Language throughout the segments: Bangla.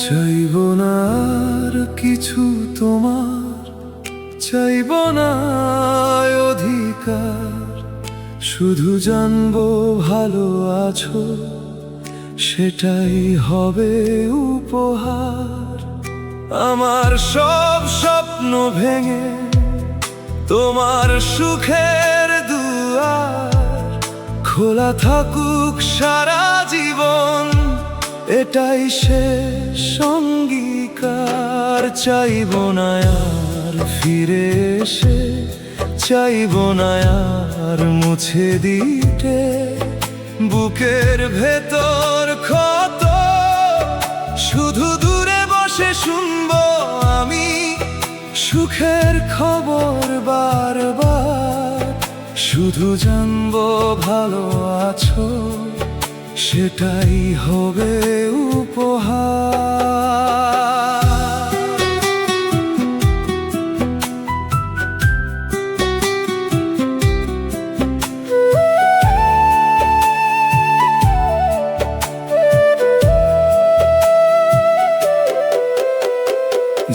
চাইব না আর কিছু তোমার, চাইব না অধিকার, শুধু জানবো ভালো আছো, সেটাই হবে উপহার। আমার সব স্বপ্ন ভেঙে তোমার সুখের দুয়ার খোলা থাকুক সারা জীবন, এটাই শেষ অঙ্গীকার। চাইব না আর ফিরে এসে, চাইব না আর মুছে দিতে বুকের ভেতর ক্ষত। শুধু দূরে বসে শুনবো আমি সুখের খবর বারবার, শুধু জানবো ভালো আছো, সেটাই হবে উপহার।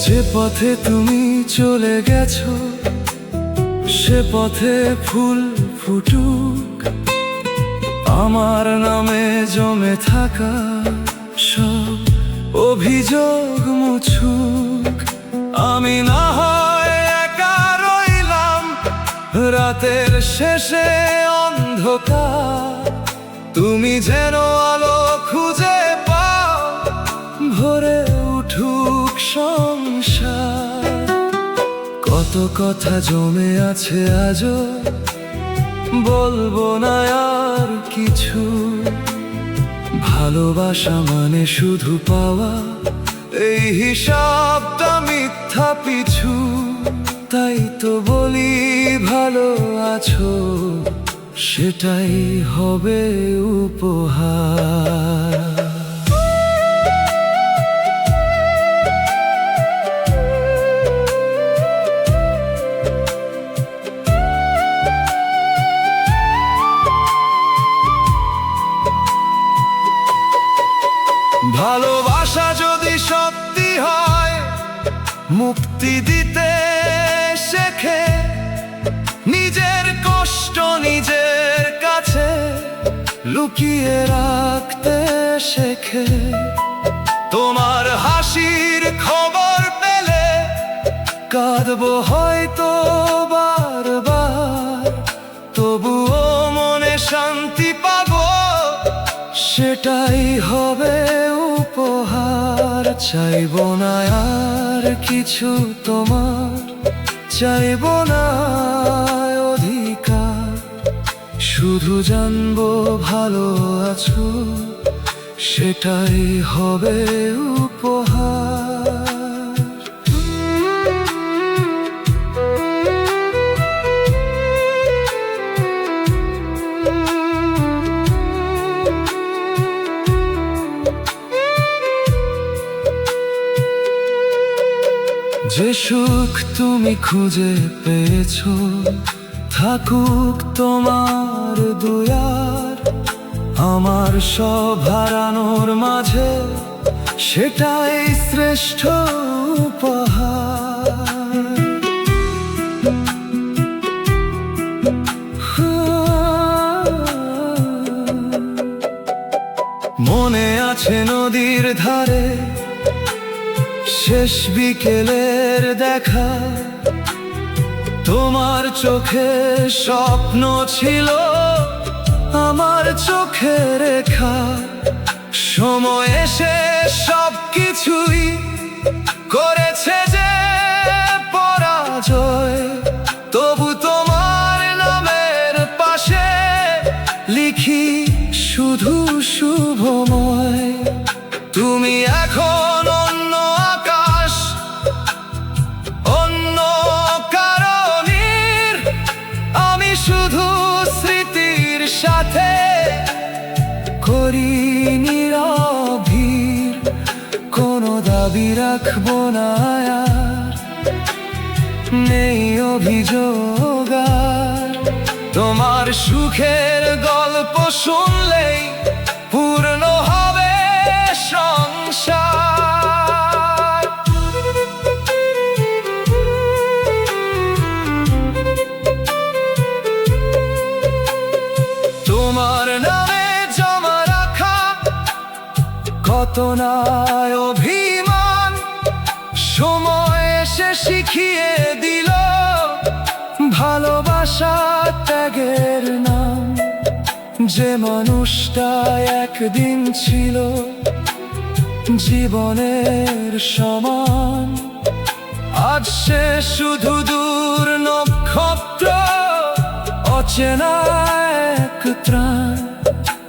যে পথে তুমি চলে গেছো, সে পথে ফুল ফুটুক, আমার নামে জমে থাকা সব অভিযোগ মুছুক। আমি না হয় একা রইলাম রাতের শেষে অন্ধকার, তুমি যেন আলো খুঁজে পাও, ভরে উঠুক সংসার। কত কথা জমে আছে আজও, বলবো না আর কিছু। ভালোবাসা মানে শুধু পাওয়া, এই হিসাবটা মিথ্যা পিছু। তাই তো বলি ভালো আছো, সেটাই হবে উপহার। ভালোবাসা যদি সত্যি হয়, মুক্তি দিতে শেখে, নিজের কষ্ট নিজের কাছে লুকিয়ে রাখতে শেখে। তোমার হাসির খবর পেলে কাঁদবো হয়তো বারবার, তবুও মনে শান্তি পাবো, সেটাই হবে উপহার। চাইব না আর কিছু তোমার, চাইব না অধিকার, শুধু জানবো ভালো আছো, সেটাই হবে উপহার। যে সুখ তুমি খুঁজে পেয়েছো, থাকুক তোমার দুয়ার। আমার সব হারানোর মাঝে সেটাই শ্রেষ্ঠ উপহার। মনে আছে নদীর ধারে শেষ বিকেলের দেখা, তোমার চোখে স্বপ্ন ছিল, আমার চোখে রেখা। সময় এসে সব কিছুই করেছে যে পরাজয়, তবু তোমার নামের পাশে লিখি শুধু শুভময়। তুমি এখন অন্য আকাশ, অন্য কারণের, আমি শুধু স্মৃতির সাথে করি নীরবীর। কোনো দাবি রাখবো না আর, নেই অভিযোগ আর। তোমার সুখের গল্প শুনলেই পূর্ণ হবে সংসার। তোমার নামে জমা রাখা কত না অভিমান সময় এসে শিখিয়ে দিল ভালোবাসা ত্যাগের নাম। যে মানুষটা একদিন ছিল জীবনের সমান, আজ সে শুধু দূর নক্ষত্র, অচেনা এক ত্রাণ।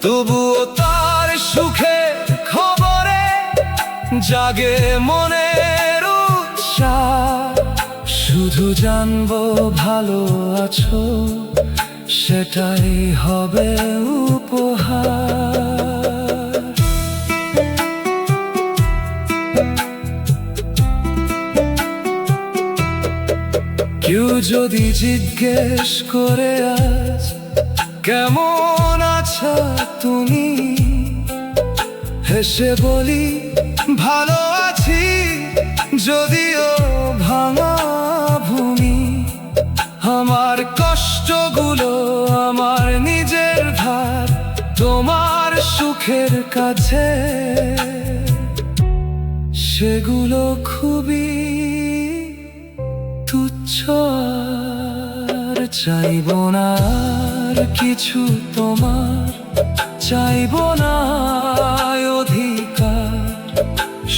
তবুও তার সুখে খবরে জাগে মনের উৎসাহ। শুধু জানবো ভালো আছো, সেটাই হবে উপহার। কেউ যদি জিজ্ঞেস করে আজ কেমন আছো তুমি, হেসে বলি ভালো আছি, যদিও ভাঙা ভূমি। আমার কষ্টগুলো আমার নিজের ভার, তোমার সুখের কাছে সেগুলো খুবই তুচ্ছ। আর চাইব না আর কিছু তোমার, চাইব না অধিকার,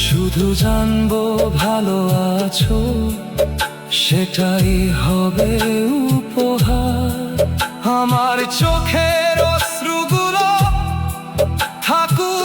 শুধু জানবো ভালো আছো, সেটাই হবে উপহার। আমার চোখের অশ্রুগুলো থাকুক